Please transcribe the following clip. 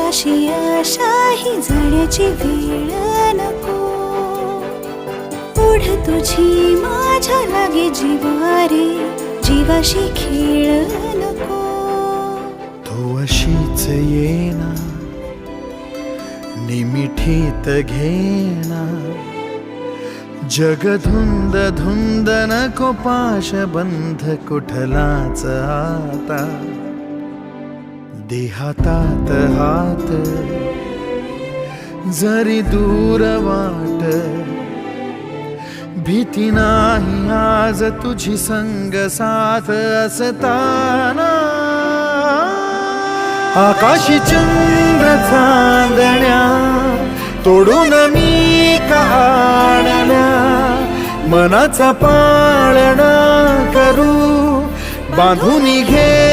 अशी आशाही जाण्याची वेळ नको. ओढ तुझी माझ्या लागे जीवारे, जीवाशी खेळ नको. तू अशीच येना निमिठीत घेना, जग धुंद धुंद नको पाशबंध कुठलाच आता. देहातात हात जरी दूर वाट, भीती नाही आज तुझी संग साथ असताना. आकाशी चंद्र चांदण्या तोडून मी काढल्या, मनाचा पाळणा करू बांधून घे